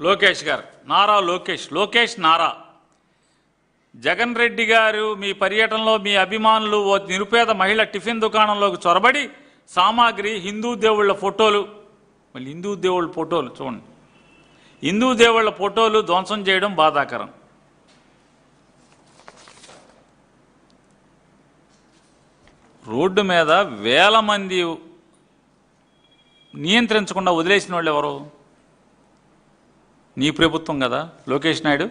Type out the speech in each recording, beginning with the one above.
లోకేష్ గారు, నారా లోకేష్ నారా జగన్ రెడ్డి గారు మీ పర్యటనలో మీ అభిమానులు ఓ నిరుపేద మహిళ టిఫిన్ దుకాణంలోకి చొరబడి సామాగ్రి హిందూ దేవుళ్ళ ఫోటోలు, మళ్ళీ హిందూ దేవుళ్ళ ఫోటోలు చూడండి, హిందూ దేవుళ్ళ ఫోటోలు ధ్వంసం చేయడం బాధాకరం. రోడ్డు మీద వేల మంది నియంత్రించకుండా వదిలేసిన వాళ్ళు ఎవరు? నీ ప్రభుత్వం కదా లోకేష్ నాయుడు,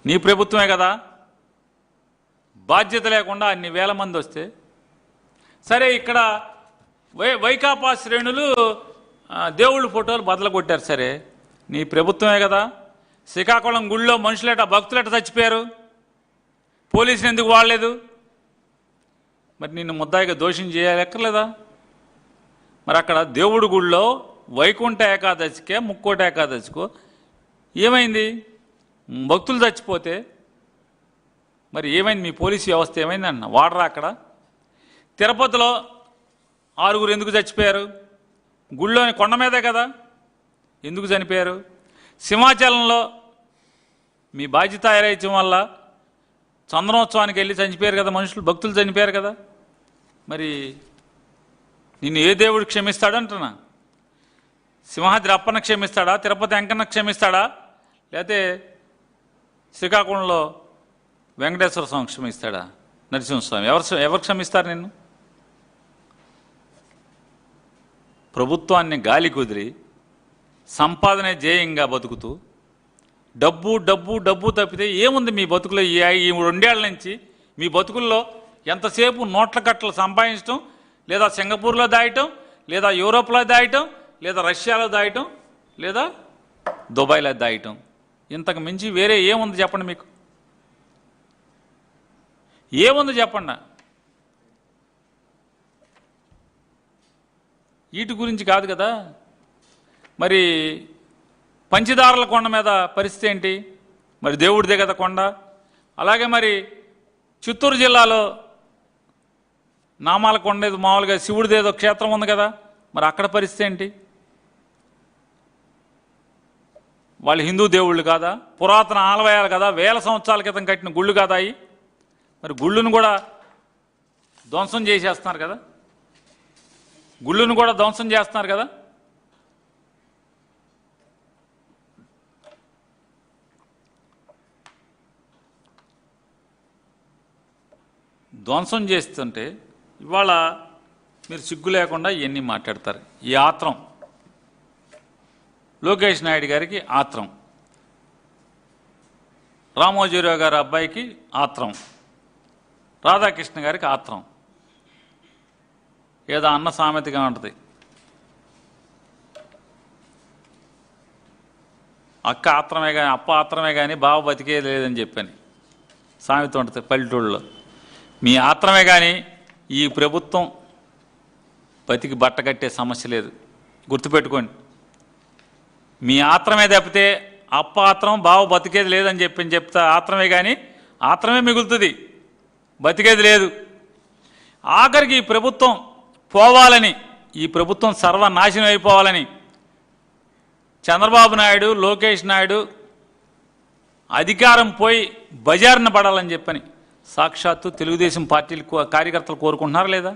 నీ ప్రభుత్వమే కదా. బాధ్యత లేకుండా అన్ని వేల మంది వస్తే సరే, ఇక్కడ వైకాపా శ్రేణులు దేవుళ్ళ ఫోటోలు బదలు కొట్టారు, సరే నీ ప్రభుత్వమే కదా. శ్రీకాకుళం గుళ్ళో మనుషులేట భక్తులేట చచ్చిపోయారు, పోలీసులు ఎందుకు వాడలేదు? మరి నిన్ను ముద్దాయిగా దోషం చేయలేక్కర్లేదా? మరి అక్కడ దేవుడి గుళ్ళో వైకుంఠ ఏకాదశికే ముక్కోటి ఏకాదశికో ఏమైంది? భక్తులు చచ్చిపోతే మరి ఏమైంది? మీ పోలీసు వ్యవస్థ ఏమైంది అన్న వాడరా? అక్కడ తిరుపతిలో 6 ఎందుకు చచ్చిపోయారు? గుళ్ళోని కొండ మీదే కదా, ఎందుకు చనిపోయారు? సింహాచలంలో మీ బాధ్యత ఎరైత్యం వల్ల చంద్రోత్సవానికి వెళ్ళి చనిపోయారు కదా మనుషులు, భక్తులు చనిపోయారు కదా. మరి నిన్ను ఏ దేవుడు క్షమిస్తాడంటున్నా? సింహాద్రి అప్పన్న క్షమిస్తాడా? తిరుపతి వెంకన్న క్షమిస్తాడా? లేకపోతే శ్రీకాకుళంలో వెంకటేశ్వర స్వామి క్షమిస్తాడా? నరసింహస్వామి ఎవరు క్షమిస్తారు నిన్ను? ప్రభుత్వాన్ని గాలి కుదిరి సంపాదనే ధ్యేయంగా బతుకుతూ డబ్బు డబ్బు డబ్బు తప్పితే ఏముంది మీ బతుకులో? ఈ 2 ఏళ్ల నుంచి మీ బతుకుల్లో ఎంతసేపు నోట్ల కట్టలు సంపాదించడం, లేదా సింగపూర్లో దాయటం, లేదా యూరోప్లో దాయటం, లేదా రష్యాలో దాయటం, లేదా దుబాయ్లో దాయటం. ఇంతకు మించి వేరే ఏముంది చెప్పండి? మీకు ఏముంది చెప్పండి? వీటి గురించి కాదు కదా. మరి పంచదారుల కొండ మీద పరిస్థితి ఏంటి? మరి దేవుడిదే కదా కొండ. అలాగే మరి చిత్తూరు జిల్లాలో నామాల కొండ ఏదో మామూలుగా శివుడిదేదో క్షేత్రం ఉంది కదా, మరి అక్కడ పరిస్థితి ఏంటి? వాళ్ళు హిందూ దేవుళ్ళు కాదా? పురాతన ఆలయాలు కదా, వేల సంవత్సరాల క్రితం కట్టిన గుళ్ళు కాదా అవి? మరి గుళ్ళును కూడా ధ్వంసం చేసేస్తున్నారు కదా, గుళ్ళును కూడా ధ్వంసం చేస్తున్నారు కదా. ధ్వంసం చేస్తుంటే ఇవాళ మీరు సిగ్గు లేకుండా ఇవన్నీ మాట్లాడతారు. ఈ ఆత్రం లోకేష్ నాయుడు గారికి ఆత్రం, రామోజీరావు గారి అబ్బాయికి ఆత్రం, రాధాకృష్ణ గారికి ఆత్రం. ఏదో అన్న సామెతగా ఉంటుంది, అక్క ఆత్రమే కానీ అప్ప ఆత్రమే కానీ బావ బతికేది లేదని చెప్పని సామెత ఉంటుంది పల్లెటూళ్ళలో. మీ ఆత్రమే కానీ ఈ ప్రభుత్వం బతికి బట్టగట్టే సమస్య లేదు, గుర్తుపెట్టుకోండి. మీ ఆత్రమే తప్పితే అప్ప ఆత్రం బావ బతికేది లేదని చెప్తా ఆత్రమే కానీ ఆత్రమే మిగులుతుంది, బతికేది లేదు. ఆఖరికి ఈ ప్రభుత్వం పోవాలని, ఈ ప్రభుత్వం సర్వనాశనం అయిపోవాలని చంద్రబాబు నాయుడు లోకేష్ నాయుడు అధికారం పోయి బజారున పడాలని చెప్పని సాక్షాత్తు తెలుగుదేశం పార్టీలు కార్యకర్తలు కోరుకుంటున్నారా లేదా?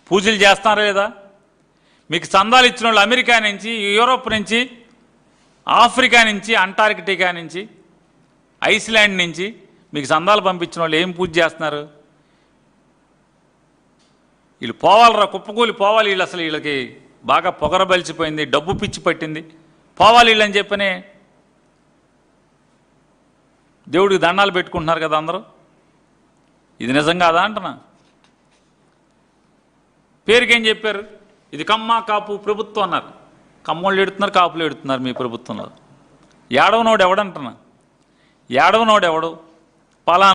పూజలు చేస్తున్నారా లేదా? మీకు చందాలు ఇచ్చిన వాళ్ళు అమెరికా నుంచి, యూరోప్ నుంచి, ఆఫ్రికా నుంచి, అంటార్కిటికా నుంచి, ఐస్లాండ్ నుంచి మీకు చందాలు పంపించిన వాళ్ళు ఏం పూజ చేస్తున్నారు? వీళ్ళు పోవాలరా, కుప్పకూలి పోవాలి వీళ్ళు. అసలు వీళ్ళకి బాగా పొగరబలిచిపోయింది, డబ్బు పిచ్చి పట్టింది, పోవాలి వీళ్ళని చెప్పని దేవుడికి దండాలు పెట్టుకుంటున్నారు కదా అందరూ. ఇది నిజం కాదా అంటున్నా? పేరుకేం చెప్పారు? ఇది కమ్మ కాపు ప్రభుత్వం అన్నారు. కమ్మోళ్ళు ఎడుతున్నారు, కాపులు ఎడుతున్నారు మీ ప్రభుత్వంలో. ఏడవనోడు ఎవడంటున్నా? ఏడవనోడు ఎవడు? పలానా